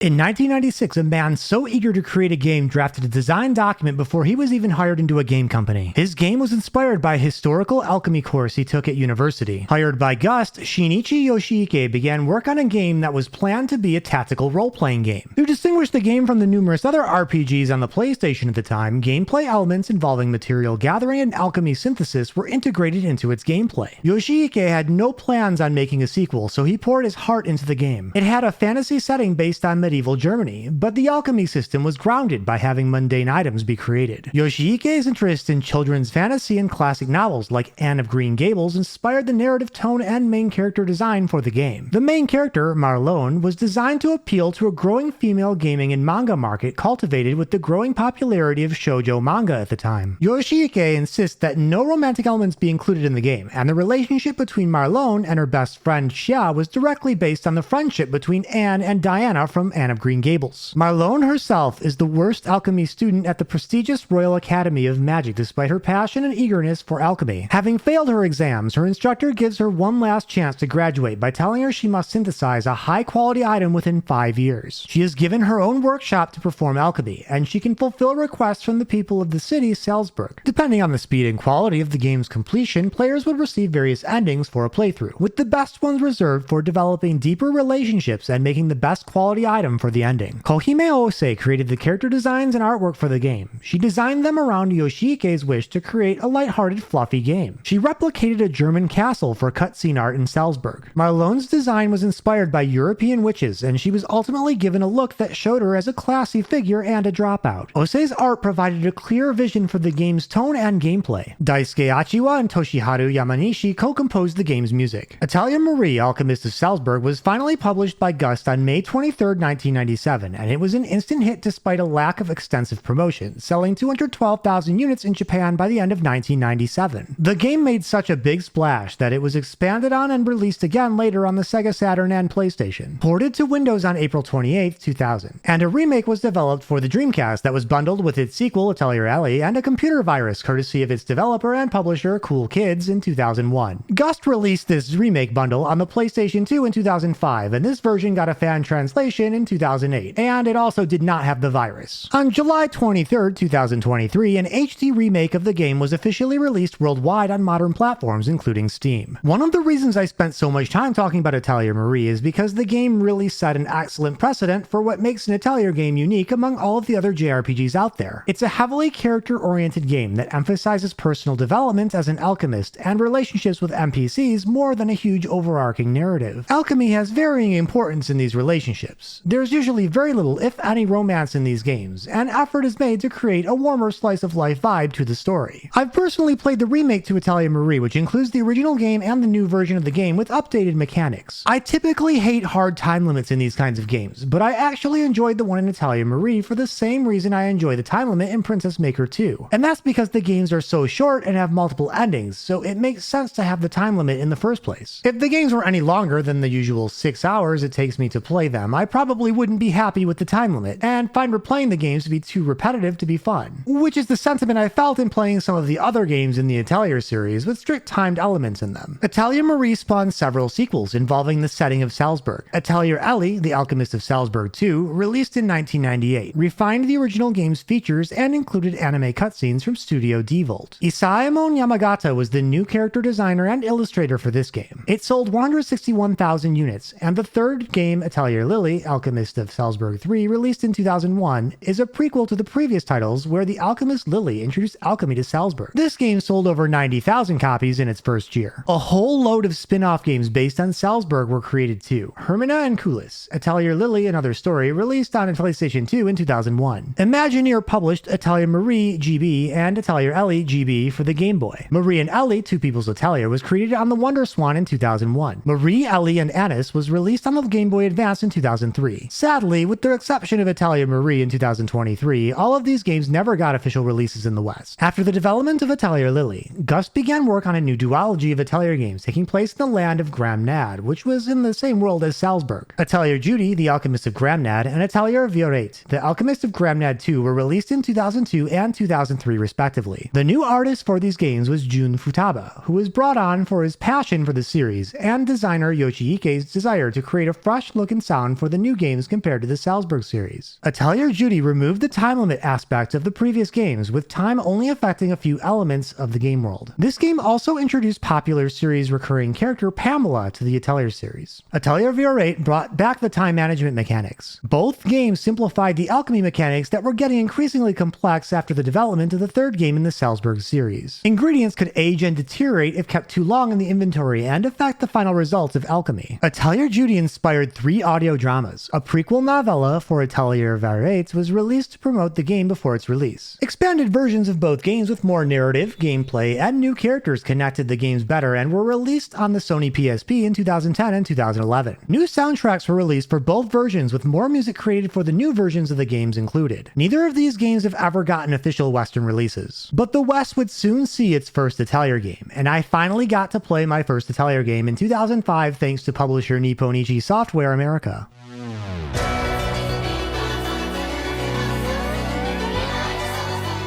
In 1996, a man so eager to create a game drafted a design document before he was even hired into a game company. His game was inspired by a historical alchemy course he took at university. Hired by Gust, Shinichi Yoshiike began work on a game that was planned to be a tactical role-playing game. To distinguish the game from the numerous other RPGs on the PlayStation at the time, gameplay elements involving material gathering and alchemy synthesis were integrated into its gameplay. Yoshiike had no plans on making a sequel, so he poured his heart into the game. It had a fantasy setting based on medieval Germany, but the alchemy system was grounded by having mundane items be created. Yoshiike's interest in children's fantasy and classic novels like Anne of Green Gables inspired the narrative tone and main character design for the game. The main character, Marlone, was designed to appeal to a growing female gaming and manga market cultivated with the growing popularity of shoujo manga at the time. Yoshiike insists that no romantic elements be included in the game, and the relationship between Marlone and her best friend Xia was directly based on the friendship between Anne and Diana from Anne of Green Gables. Marlone herself is the worst alchemy student at the prestigious Royal Academy of Magic despite her passion and eagerness for alchemy. Having failed her exams, her instructor gives her one last chance to graduate by telling her she must synthesize a high-quality item within 5 years. She is given her own workshop to perform alchemy, and she can fulfill requests from the people of the city Salzburg. Depending on the speed and quality of the game's completion, players would receive various endings for a playthrough, with the best ones reserved for developing deeper relationships and making the best quality item for the ending. Kohime Ose created the character designs and artwork for the game. She designed them around Yoshiike's wish to create a lighthearted, fluffy game. She replicated a German castle for cutscene art in Salzburg. Marlone's design was inspired by European witches, and she was ultimately given a look that showed her as a classy figure and a dropout. Ose's art provided a clear vision for the game's tone and gameplay. Daisuke Achiwa and Toshiharu Yamanishi co-composed the game's music. Atelier Marie, Alchemist of Salburg was finally published by Gust on May 23, 1997, and it was an instant hit despite a lack of extensive promotion, selling 212,000 units in Japan by the end of 1997. The game made such a big splash that it was expanded on and released again later on the Sega Saturn and PlayStation, ported to Windows on April 28, 2000, and a remake was developed for the Dreamcast that was bundled with its sequel Atelier Ellie and a computer virus courtesy of its developer and publisher Cool Kids in 2001. Gust released this remake bundle on the PlayStation 2 in 2005, and this version got a fan translation in 2008, and it also did not have the virus. On July 23, 2023, an HD remake of the game was officially released worldwide on modern platforms, including Steam. One of the reasons I spent so much time talking about Atelier Marie is because the game really set an excellent precedent for what makes an Atelier game unique among all of the other JRPGs out there. It's a heavily character-oriented game that emphasizes personal development as an alchemist and relationships with NPCs more than a huge overarching narrative. Alchemy has varying importance in these relationships. There's usually very little, if any, romance in these games, and effort is made to create a warmer slice of life vibe to the story. I've personally played the remake to Atelier Marie, which includes the original game and the new version of the game with updated mechanics. I typically hate hard time limits in these kinds of games, but I actually enjoyed the one in Atelier Marie for the same reason I enjoy the time limit in Princess Maker 2, and that's because the games are so short and have multiple endings, so it makes sense to have the time limit in the first place. If the games were any longer than the usual 6 hours it takes me to play them, I probably wouldn't be happy with the time limit, and find replaying the games to be too repetitive to be fun, which is the sentiment I felt in playing some of the other games in the Atelier series with strict timed elements in them. Atelier Marie spawned several sequels involving the setting of Salzburg. Atelier Ellie, The Alchemist of Salburg 2, released in 1998, refined the original game's features and included anime cutscenes from Studio Devolt. Isaemon Yamagata was the new character designer and illustrator for this game. It sold 161,000 units, and the third game, Atelier Lily, Alchemist of Salburg 3, released in 2001, is a prequel to the previous titles where the alchemist Lily introduced alchemy to Salzburg. This game sold over 90,000 copies in its first year. A whole load of spin-off games based on Salzburg were created too. Hermina and Kulis, Atelier Lily Another Story, released on PlayStation 2 in 2001. Imagineer published Atelier Marie GB and Atelier Ellie GB for the Game Boy. Marie and Ellie, Two People's Atelier, was created on the Wonder Swan in 2001. Marie, Ellie, and Anis was released on the Game Boy Advance in 2003. Sadly, with the exception of Atelier Marie in 2023, all of these games never got official releases in the West. After the development of Atelier Lily, Gust began work on a new duology of Atelier games taking place in the land of Gramnad, which was in the same world as Salzburg. Atelier Judy, The Alchemist of Gramnad, and Atelier Violette, The Alchemist of Gramnad 2 were released in 2002 and 2003 respectively. The new artist for these games was Jun Futaba, who was brought on for his passion for the series, and designer Yoshiike's desire to create a fresh look and sound for the new game games compared to the Salzburg series. Atelier Judy removed the time limit aspect of the previous games, with time only affecting a few elements of the game world. This game also introduced popular series recurring character Pamela to the Atelier series. Atelier VR8 brought back the time management mechanics. Both games simplified the alchemy mechanics that were getting increasingly complex after the development of the third game in the Salzburg series. Ingredients could age and deteriorate if kept too long in the inventory and affect the final results of alchemy. Atelier Judy inspired 3 audio dramas. A prequel novella for Atelier VR8 was released to promote the game before its release. Expanded versions of both games with more narrative, gameplay, and new characters connected the games better and were released on the Sony PSP in 2010 and 2011. New soundtracks were released for both versions with more music created for the new versions of the games included. Neither of these games have ever gotten official Western releases. But the West would soon see its first Atelier game, and I finally got to play my first Atelier game in 2005 thanks to publisher Nipponichi Software America.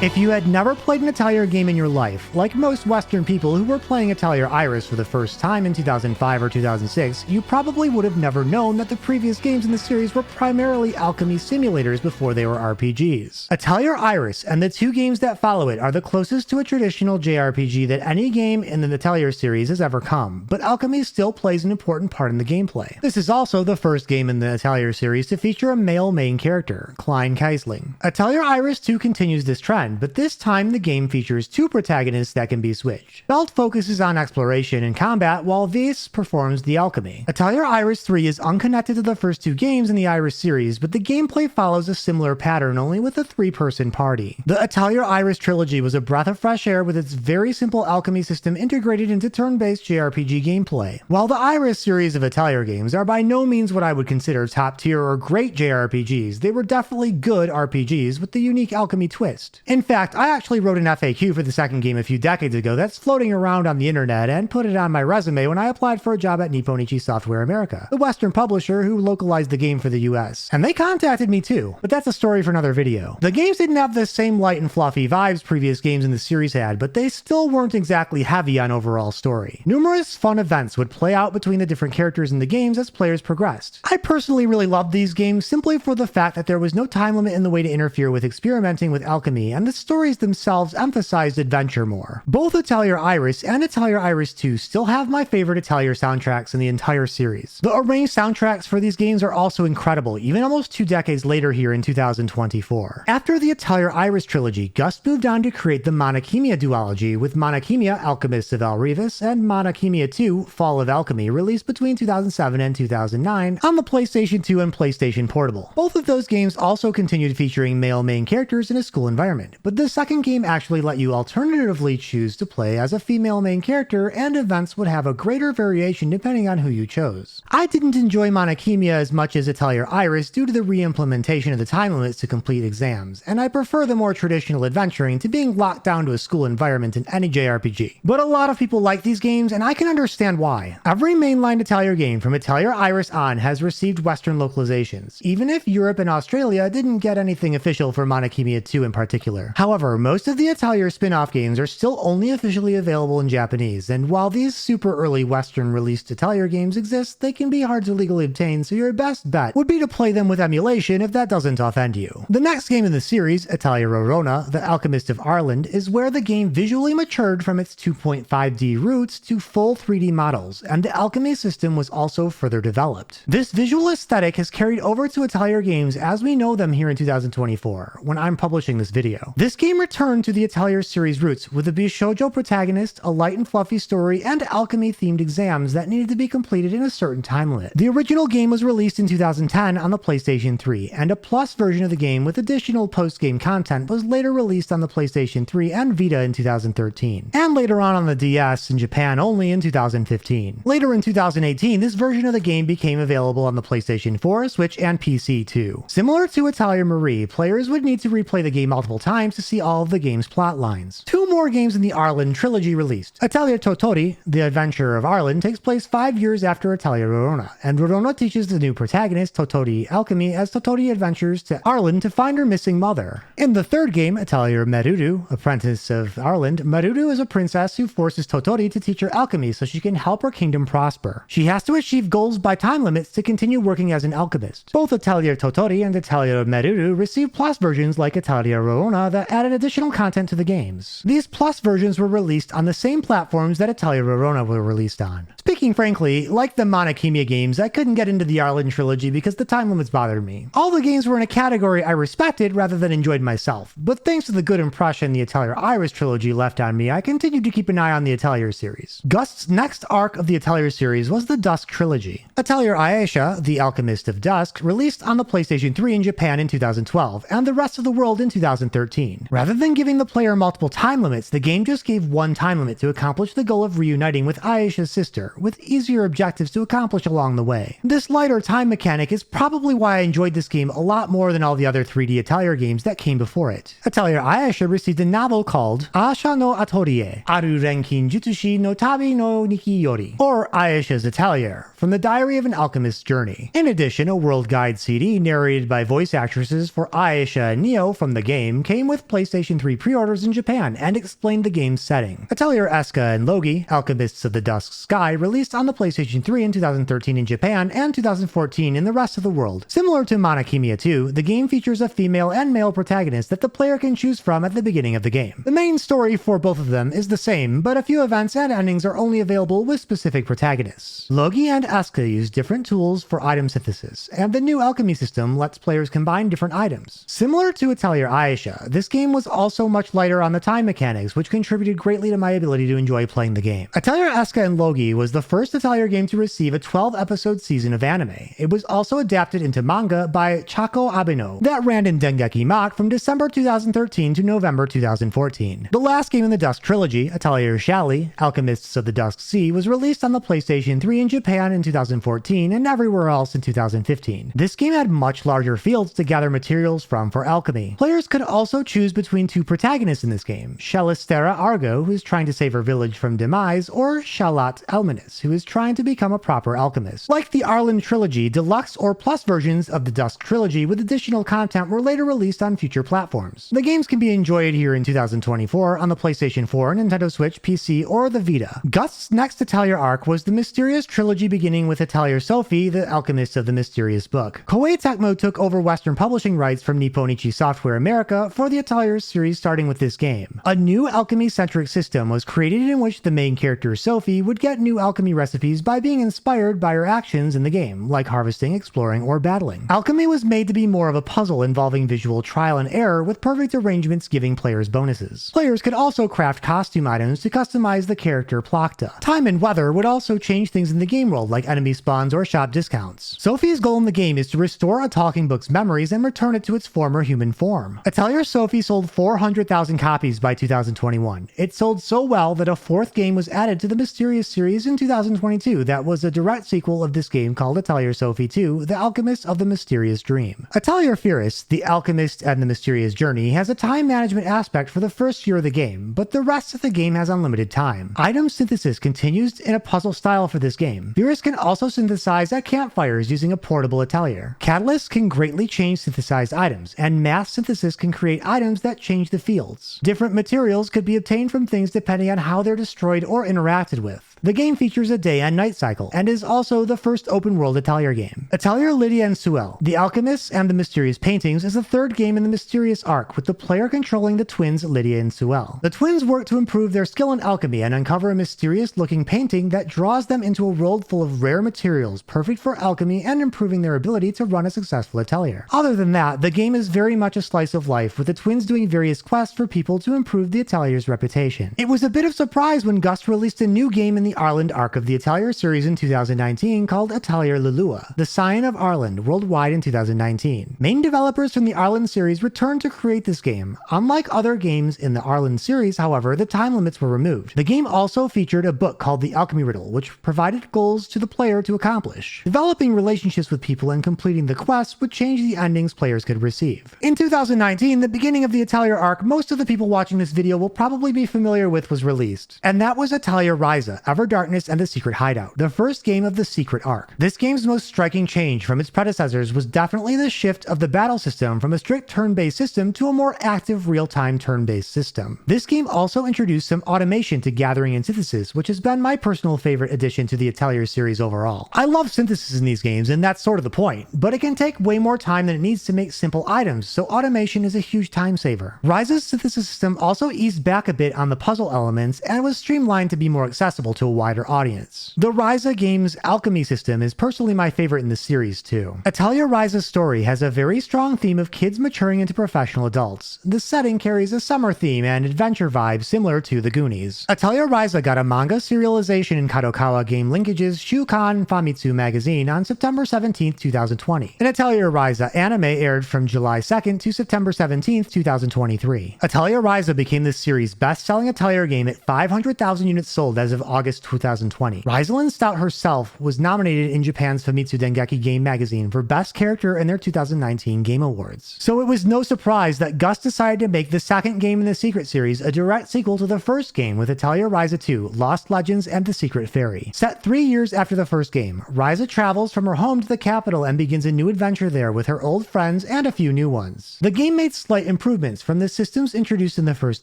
If you had never played an Atelier game in your life, like most Western people who were playing Atelier Iris for the first time in 2005 or 2006, you probably would have never known that the previous games in the series were primarily alchemy simulators before they were RPGs. Atelier Iris and the 2 games that follow it are the closest to a traditional JRPG that any game in the Atelier series has ever come, but alchemy still plays an important part in the gameplay. This is also the first game in the Atelier series to feature a male main character, Klein Keisling. Atelier Iris 2 continues this trend, but this time the game features 2 protagonists that can be switched. Belt focuses on exploration and combat, while Weiss performs the alchemy. Atelier Iris 3 is unconnected to the first 2 games in the Iris series, but the gameplay follows a similar pattern, only with a 3-person party. The Atelier Iris trilogy was a breath of fresh air with its very simple alchemy system integrated into turn-based JRPG gameplay. While the Iris series of Atelier games are by no means what I would consider top-tier or great JRPGs, they were definitely good RPGs with the unique alchemy twist. In fact, I actually wrote an FAQ for the second game a few decades ago that's floating around on the internet and put it on my resume when I applied for a job at Nipponichi Software America, the Western publisher who localized the game for the US. And they contacted me too, but that's a story for another video. The games didn't have the same light and fluffy vibes previous games in the series had, but they still weren't exactly heavy on overall story. Numerous fun events would play out between the different characters in the games as players progressed. I personally really loved these games simply for the fact that there was no time limit in the way to interfere with experimenting with alchemy, and the stories themselves emphasized adventure more. Both Atelier Iris and Atelier Iris 2 still have my favorite Atelier soundtracks in the entire series. The arranged soundtracks for these games are also incredible, even almost 2 decades later here in 2024. After the Atelier Iris trilogy, Gust moved on to create the Monachemia duology, with Monachemia Alchemist of Salburg and Monachemia 2 Fall of Alchemy released between 2007 and 2009 on the PlayStation 2 and PlayStation Portable. Both of those games also continued featuring male main characters in a school environment, but the second game actually let you alternatively choose to play as a female main character, and events would have a greater variation depending on who you chose. I didn't enjoy Monachemia as much as Atelier Iris due to the re-implementation of the time limits to complete exams, and I prefer the more traditional adventuring to being locked down to a school environment in any JRPG. But a lot of people like these games, and I can understand why. Every mainline Atelier game from Atelier Iris on has received Western localizations, even if Europe and Australia didn't get anything official for Monachemia 2 in particular. However, most of the Atelier spin-off games are still only officially available in Japanese, and while these super early Western released Atelier games exist, they can be hard to legally obtain, so your best bet would be to play them with emulation if that doesn't offend you. The next game in the series, Atelier Resleriana, The Alchemist of Salburg, is where the game visually matured from its 2.5D roots to full 3D models, and the alchemy system was also further developed. This visual aesthetic has carried over to Atelier games as we know them here in 2024, when I'm publishing this video. This game returned to the Atelier series roots with a Bishoujo protagonist, a light and fluffy story, and alchemy-themed exams that needed to be completed in a certain time limit. The original game was released in 2010 on the PlayStation 3, and a Plus version of the game with additional post-game content was later released on the PlayStation 3 and Vita in 2013, and later on the DS in Japan only in 2015. Later in 2018, this version of the game became available on the PlayStation 4, Switch, and PC too. Similar to Atelier Marie, players would need to replay the game multiple times times to see all of the game's plot lines. 2 more games in the Arlen trilogy released. Atelier Totori, The Adventure of Arlen, takes place 5 years after Atelier Rorona, and Rorona teaches the new protagonist, Totori Alchemy, as Totori adventures to Arlen to find her missing mother. In the 3rd game, Atelier Marudu, Apprentice of Arlen, Marudu is a princess who forces Totori to teach her alchemy so she can help her kingdom prosper. She has to achieve goals by time limits to continue working as an alchemist. Both Atelier Totori and Atelier Marudu received plus versions like Atelier Rorona that added additional content to the games. These plus versions were released on the same platforms that Atelier Rorona were released on. Speaking frankly, like the Monokemia games, I couldn't get into the Arlen trilogy because the time limits bothered me. All the games were in a category I respected rather than enjoyed myself, but thanks to the good impression the Atelier Iris trilogy left on me, I continued to keep an eye on the Atelier series. Gust's next arc of the Atelier series was the Dusk trilogy. Atelier Ayesha, The Alchemist of Dusk, released on the PlayStation 3 in Japan in 2012, and the rest of the world in 2013. Rather than giving the player multiple time limits, the game just gave one time limit to accomplish the goal of reuniting with Ayesha's sister, with easier objectives to accomplish along the way. This lighter time mechanic is probably why I enjoyed this game a lot more than all the other 3D Atelier games that came before it. Atelier Ayesha received a novel called Asha no Atelier, Aru Renkin Jutsushi no Tabi no Niki Yori, or Ayesha's Atelier, from the Diary of an Alchemist's Journey. In addition, a World Guide CD narrated by voice actresses for Ayesha and Neo from the game came with PlayStation 3 pre-orders in Japan and explained the game's setting. Atelier Eska and Logi, Alchemists of the Dusk Sky, released on the PlayStation 3 in 2013 in Japan and 2014 in the rest of the world. Similar to Monokemia 2, the game features a female and male protagonist that the player can choose from at the beginning of the game. The main story for both of them is the same, but a few events and endings are only available with specific protagonists. Logi and Eska use different tools for item synthesis, and the new alchemy system lets players combine different items. Similar to Atelier Ayesha, this game was also much lighter on the time mechanics, which contributed greatly to my ability to enjoy playing the game. Atelier Eska and Logi was the first Atelier game to receive a 12-episode season of anime. It was also adapted into manga by Chako Abeno that ran in Dengeki Mach from December 2013 to November 2014. The last game in the Dusk trilogy, Atelier Shally, Alchemists of the Dusk Sea, was released on the PlayStation 3 in Japan in 2014 and everywhere else in 2015. This game had much larger fields to gather materials from for alchemy. Players could also choose between 2 protagonists in this game, Shelistera Argo, who is trying to save her village from demise, or Shalat Elminus, who is trying to become a proper alchemist. Like the Arlen trilogy, deluxe or plus versions of the Dusk trilogy with additional content were later released on future platforms. The games can be enjoyed here in 2024 on the PlayStation 4, Nintendo Switch, PC, or the Vita. Gust's next Atelier arc was the mysterious trilogy beginning with Atelier Sophie, the Alchemist of the Mysterious Book. Koei Tecmo took over Western publishing rights from Nipponichi Software America for the Atelier series starting with this game. A new alchemy-centric system was created in which the main character Sophie would get new alchemy recipes by being inspired by her actions in the game, like harvesting, exploring, or battling. Alchemy was made to be more of a puzzle involving visual trial and error with perfect arrangements giving players bonuses. Players could also craft costume items to customize the character Plakta. Time and weather would also change things in the game world like enemy spawns or shop discounts. Sophie's goal in the game is to restore a talking book's memories and return it to its former human form. Atelier Sophie sold 400,000 copies by 2021. It sold so well that a 4th game was added to the Mysterious series in 2022 that was a direct sequel of this game called Atelier Sophie 2, The Alchemist of the Mysterious Dream. Atelier Firis, The Alchemist and the Mysterious Journey, has a time management aspect for the first year of the game, but the rest of the game has unlimited time. Item synthesis continues in a puzzle style for this game. Firis can also synthesize at campfires using a portable Atelier. Catalysts can greatly change synthesized items, and mass synthesis can create items that change the fields. Different materials could be obtained from things depending on how they're destroyed or interacted with. The game features a day and night cycle, and is also the first open-world Atelier game. Atelier Lydia and Suel, The Alchemists and the Mysterious Paintings, is the 3rd game in the Mysterious arc, with the player controlling the twins Lydia and Suel. The twins work to improve their skill in alchemy and uncover a mysterious-looking painting that draws them into a world full of rare materials, perfect for alchemy and improving their ability to run a successful Atelier. Other than that, the game is very much a slice of life, with the twins doing various quests for people to improve the Atelier's reputation. It was a bit of surprise when Gust released a new game in the Arlen arc arc of the Atelier series in 2019 called Atelier Lulua, the Scion of Arland, worldwide in 2019. Main developers from the Arland series returned to create this game. Unlike other games in the Arland series, however, the time limits were removed. The game also featured a book called the Alchemy Riddle, which provided goals to the player to accomplish. Developing relationships with people and completing the quests would change the endings players could receive. In 2019, the beginning of the Atelier arc most of the people watching this video will probably be familiar with was released, and that was Atelier Ryza, Ever Darkness and the Secret Hideout, the first game of the Secret arc. This game's most striking change from its predecessors was definitely the shift of the battle system from a strict turn-based system to a more active real-time turn-based system. This game also introduced some automation to gathering and synthesis, which has been my personal favorite addition to the Atelier series overall. I love synthesis in these games, and that's sort of the point, but it can take way more time than it needs to make simple items, so automation is a huge time saver. Ryza's synthesis system also eased back a bit on the puzzle elements and was streamlined to be more accessible to a wider audience. The Ryza game's alchemy system is personally my favorite in the series too. Atelier Ryza's story has a very strong theme of kids maturing into professional adults. The setting carries a summer theme and adventure vibe similar to The Goonies. Atelier Ryza got a manga serialization in Kadokawa Game Linkage's Shukan Famitsu magazine on September 17, 2020. An Atelier Ryza anime aired from July 2nd to September 17, 2023. Atelier Ryza became the series' best-selling Atelier game at 500,000 units sold as of August 2020. Rosalind Stout herself was nominated in Japan's Famitsu Dengeki Game magazine for Best Character in their 2019 Game Awards. So it was no surprise that Gust decided to make the second game in the Secret series a direct sequel to the first game with Atelier Ryza 2, Lost Legends and the Secret Fairy. Set 3 years after the first game, Ryza travels from her home to the capital and begins a new adventure there with her old friends and a few new ones. The game made slight improvements from the systems introduced in the first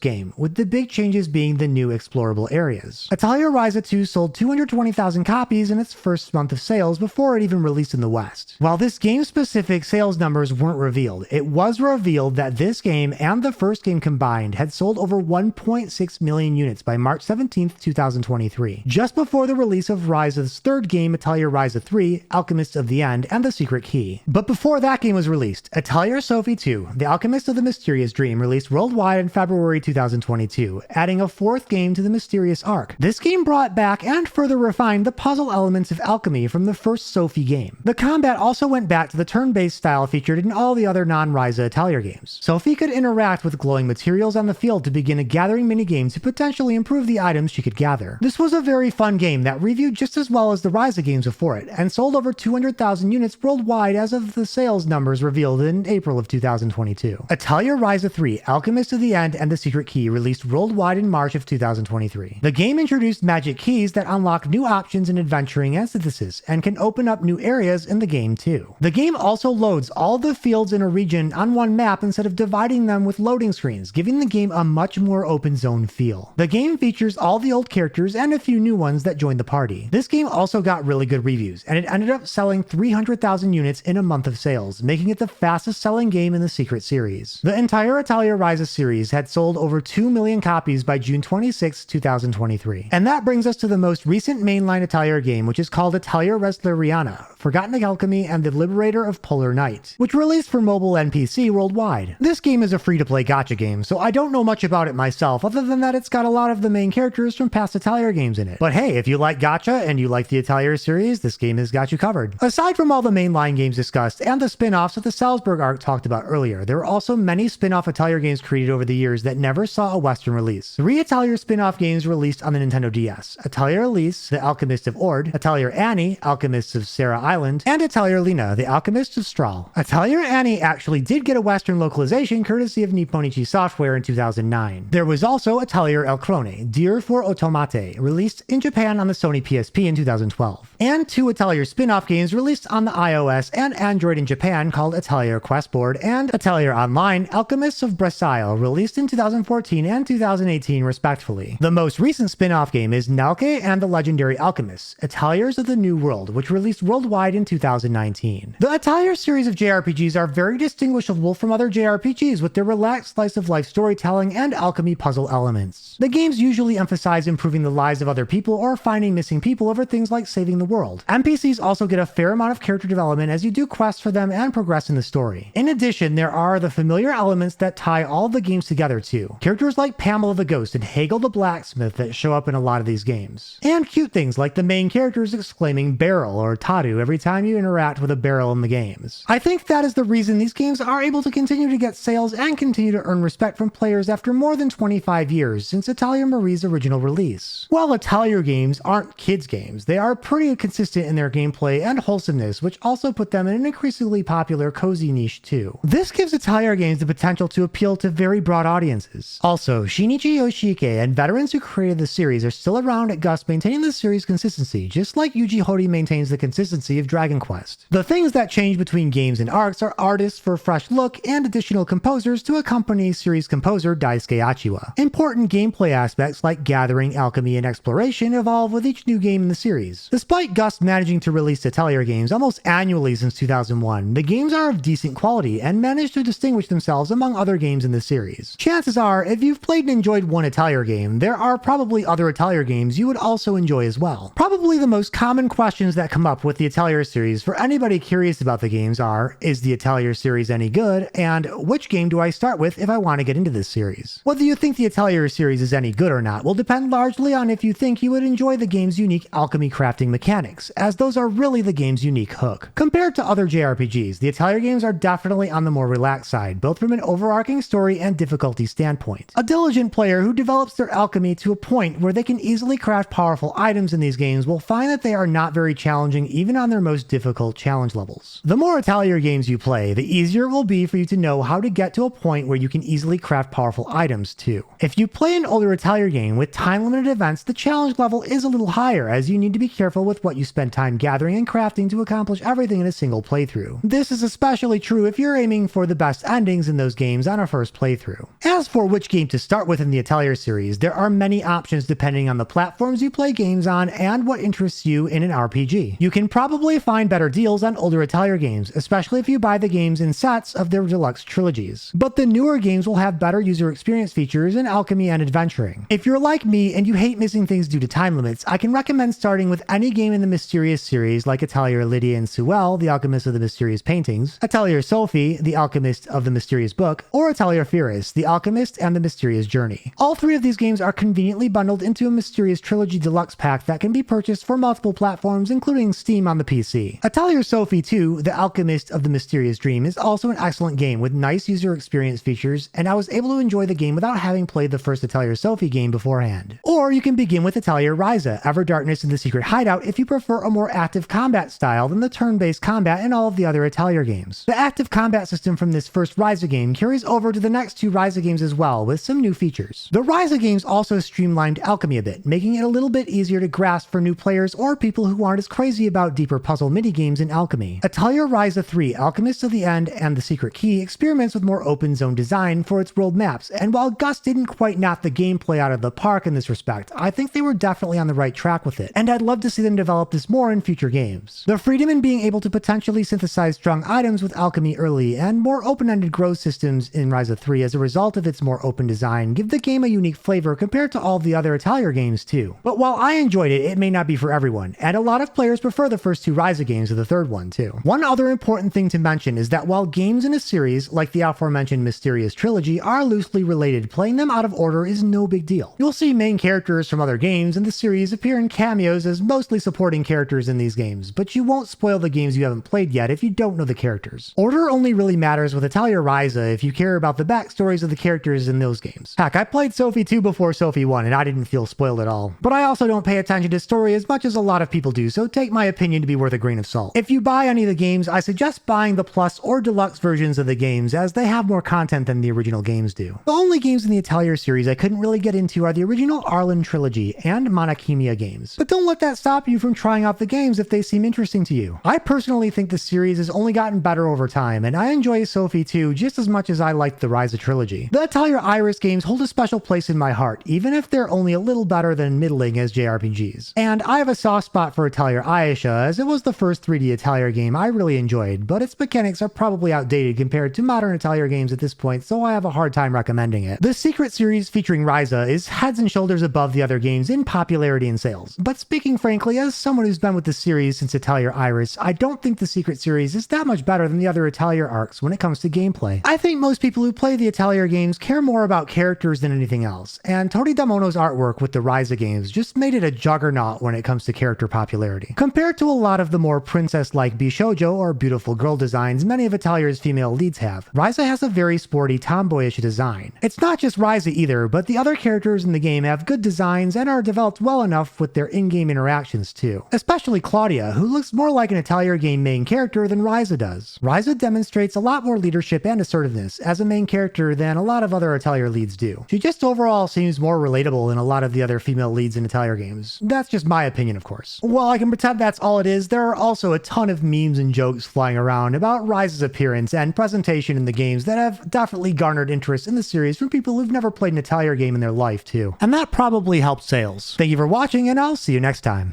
game, with the big changes being the new explorable areas. Atelier Ryza 2 sold 220,000 copies in its first month of sales before it even released in the West. While this game-specific sales numbers weren't revealed, it was revealed that this game and the first game combined had sold over 1.6 million units by March 17, 2023, just before the release of Ryza's third game, Atelier Ryza 3, Alchemist of the End and the Secret Key. But before that game was released, Atelier Sophie 2, The Alchemist of the Mysterious Dream, released worldwide in February 2022, adding a fourth game to the Mysterious arc. This game brought back and further refined the puzzle elements of alchemy from the first Sophie game. The combat also went back to the turn-based style featured in all the other non-Ryza Atelier games. Sophie could interact with glowing materials on the field to begin a gathering minigame to potentially improve the items she could gather. This was a very fun game that reviewed just as well as the Ryza games before it, and sold over 200,000 units worldwide as of the sales numbers revealed in April of 2022. Atelier Ryza 3, Alchemist of the End and the Secret Key released worldwide in March of 2023. The game introduced magic keys that unlock new options in adventuring and synthesis, and can open up new areas in the game too. The game also loads all the fields in a region on one map instead of dividing them with loading screens, giving the game a much more open zone feel. The game features all the old characters and a few new ones that joined the party. This game also got really good reviews, and it ended up selling 300,000 units in a month of sales, making it the fastest selling game in the Secret series. The entire Atelier Ryza series had sold over 2 million copies by June 26, 2023. And that brings us to the most recent mainline Atelier game, which is called Atelier Resleriana, Forgotten Alchemy and the Liberator of Polar Night, which released for mobile and PC worldwide. This game is a free-to-play gacha game, so I don't know much about it myself, other than that it's got a lot of the main characters from past Atelier games in it. But hey, if you like gacha and you like the Atelier series, this game has got you covered. Aside from all the mainline games discussed and the spin-offs that the Salzburg arc talked about earlier, there are also many spin-off Atelier games created over the years that never saw a Western release. 3 Atelier spin-off games released on the Nintendo DS: Atelier Elise, The Alchemist of Ord, Atelier Annie, Alchemists of Sarah Island, and Atelier Lina, The Alchemist of Strahl. Atelier Annie actually did get a Western localization courtesy of Nipponichi Software in 2009. There was also Atelier El Crone, Dear for Automate, released in Japan on the Sony PSP in 2012. And 2 Atelier spin-off games released on the iOS and Android in Japan called Atelier Questboard and Atelier Online, Alchemists of Bresile, released in 2014 and 2018 respectively. The most recent spin-off game is Nelke and the Legendary Alchemists, Ateliers of the New World, which released worldwide in 2019. The Atelier series of JRPGs are very distinguishable from other JRPGs with their relaxed slice-of-life storytelling and alchemy puzzle elements. The games usually emphasize improving the lives of other people or finding missing people over things like saving the world. NPCs also get a fair amount of character development as you do quests for them and progress in the story. In addition, there are the familiar elements that tie all the games together too. Characters like Pamela the Ghost and Hagel the Blacksmith that show up in a lot of these games. and cute things like the main characters exclaiming barrel or taru every time you interact with a barrel in the games. I think that is the reason these games are able to continue to get sales and continue to earn respect from players after more than 25 years since Atelier Marie's original release. While Atelier games aren't kids games, they are pretty consistent in their gameplay and wholesomeness, which also put them in an increasingly popular cozy niche too. This gives Atelier games the potential to appeal to very broad audiences. Also, Shinichi Yoshiike and veterans who created the series are still around at Gust, maintaining the series' consistency, just like Yuji Horii maintains the consistency of Dragon Quest. The things that change between games and arcs are artists for a fresh look and additional composers to accompany series composer Daisuke Achiwa. Important gameplay aspects like gathering, alchemy, and exploration evolve with each new game in the series. Despite Gust managing to release Atelier games almost annually since 2001, the games are of decent quality and manage to distinguish themselves among other games in the series. Chances are, if you've played and enjoyed one Atelier game, there are probably other Atelier games you would also enjoy as well. Probably the most common questions that come up with the Atelier series for anybody curious about the games are, is the Atelier series any good, and which game do I start with if I want to get into this series? Whether you think the Atelier series is any good or not will depend largely on if you think you would enjoy the game's unique alchemy crafting mechanics, as those are really the game's unique hook. Compared to other JRPGs, the Atelier games are definitely on the more relaxed side, both from an overarching story and difficulty standpoint. A diligent player who develops their alchemy to a point where they can easily craft powerful items in these games will find that they are not very challenging even on their most difficult challenge levels. The more Atelier games you play, the easier it will be for you to know how to get to a point where you can easily craft powerful items too. If you play an older Atelier game with time-limited events, the challenge level is a little higher, as you need to be careful with what you spend time gathering and crafting to accomplish everything in a single playthrough. This is especially true if you're aiming for the best endings in those games on a first playthrough. As for which game to start with in the Atelier series, there are many options depending on the platforms you play games on and what interests you in an RPG. You can probably find better deals on older Atelier games, especially if you buy the games in sets of their deluxe trilogies. But the newer games will have better user experience features in alchemy and adventuring. If you're like me and you hate missing things due to time limits, I can recommend starting with any game in the Mysterious series like Atelier Lydia and Sewell, the Alchemist of the Mysterious Paintings, Atelier Sophie, the Alchemist of the Mysterious Book, or Atelier Firis, the Alchemist and the Mysterious Journey. All three of these games are conveniently bundled into a Mysterious Trilogy Deluxe pack that can be purchased for multiple platforms, including Steam on the PC. Atelier Sophie 2, the Alchemist of the Mysterious Dream, is also an excellent game with nice user experience features, and I was able to enjoy the game without having played the first Atelier Sophie game beforehand. Or you can begin with Atelier Ryza, Ever Darkness in the Secret Hideout, if you prefer a more active combat style than the turn-based combat in all of the other Atelier games. The active combat system from this first Ryza game carries over to the next two Ryza games as well, with some new features. The Ryza games also streamlined alchemy a bit, making it a little bit easier to grasp for new players or people who aren't as crazy about deeper puzzle mini-games in alchemy. Atelier Ryza 3, Alchemist of the End and the Secret Key experiments with more open zone design for its world maps, and while Gust didn't quite knock the gameplay out of the park in this respect, I think they were definitely on the right track with it, and I'd love to see them develop this more in future games. The freedom in being able to potentially synthesize strong items with alchemy early and more open-ended growth systems in Ryza 3 as a result of its more open design give the game a unique flavor compared to all the other Atelier games too. But while I enjoyed it, it may not be for everyone, and a lot of players prefer the first two Ryza games to the third one too. One other important thing to mention is that while games in a series like the aforementioned Mysterious Trilogy are loosely related, playing them out of order is no big deal. You'll see main characters from other games in the series appear in cameos as mostly supporting characters in these games, but you won't spoil the games you haven't played yet if you don't know the characters. Order only really matters with Atelier Ryza if you care about the backstories of the characters in those games. Heck, I played Sophie 2 before Sophie 1 and I didn't feel spoiled at all. But I also don't pay attention to story as much as a lot of people do, so take my opinion to be worth a grain of salt. If you buy any of the games, I suggest buying the Plus or Deluxe versions of the games as they have more content than the original games do. The only games in the Atelier series I couldn't really get into are the original Arlen trilogy and Monachemia games. But don't let that stop you from trying out the games if they seem interesting to you. I personally think the series has only gotten better over time, and I enjoy Sophie 2 just as much as I liked the Ryza trilogy. The Atelier Iris games hold a special place in my heart, even if they're only a little better than middling as JRPGs. And I have a soft spot for Atelier Ayesha, as it was the first 3D Atelier game I really enjoyed, but its mechanics are probably outdated compared to modern Atelier games at this point, so I have a hard time recommending it. The Secret series featuring Ryza is heads and shoulders above the other games in popularity and sales, but speaking frankly, as someone who's been with the series since Atelier Iris, I don't think the Secret series is that much better than the other Atelier arcs when it comes to gameplay. I think most people who play the Atelier games care more about characters than anything else, and Tori Damono's artwork with the Ryza games just made it a juggernaut when it comes to character popularity. Compared to a lot of the more princess-like bishojo or beautiful girl designs many of Atelier's female leads have, Ryza has a very sporty, tomboyish design. It's not just Ryza either, but the other characters in the game have good designs and are developed well enough with their in-game interactions too. Especially Claudia, who looks more like an Atelier game main character than Ryza does. Ryza demonstrates a lot more leadership and assertiveness as a main character than a lot of other Atelier leads do. She just overall seems more relatable than a lot of the other female leads in Atelier games. That's just my opinion, of course. While I can pretend that's all it is, there are also a ton of memes and jokes flying around about Ryza's appearance and presentation in the games that have definitely garnered interest in the series from people who've never played an Atelier game in their life too. And that probably helped sales. Thank you for watching, and I'll see you next time.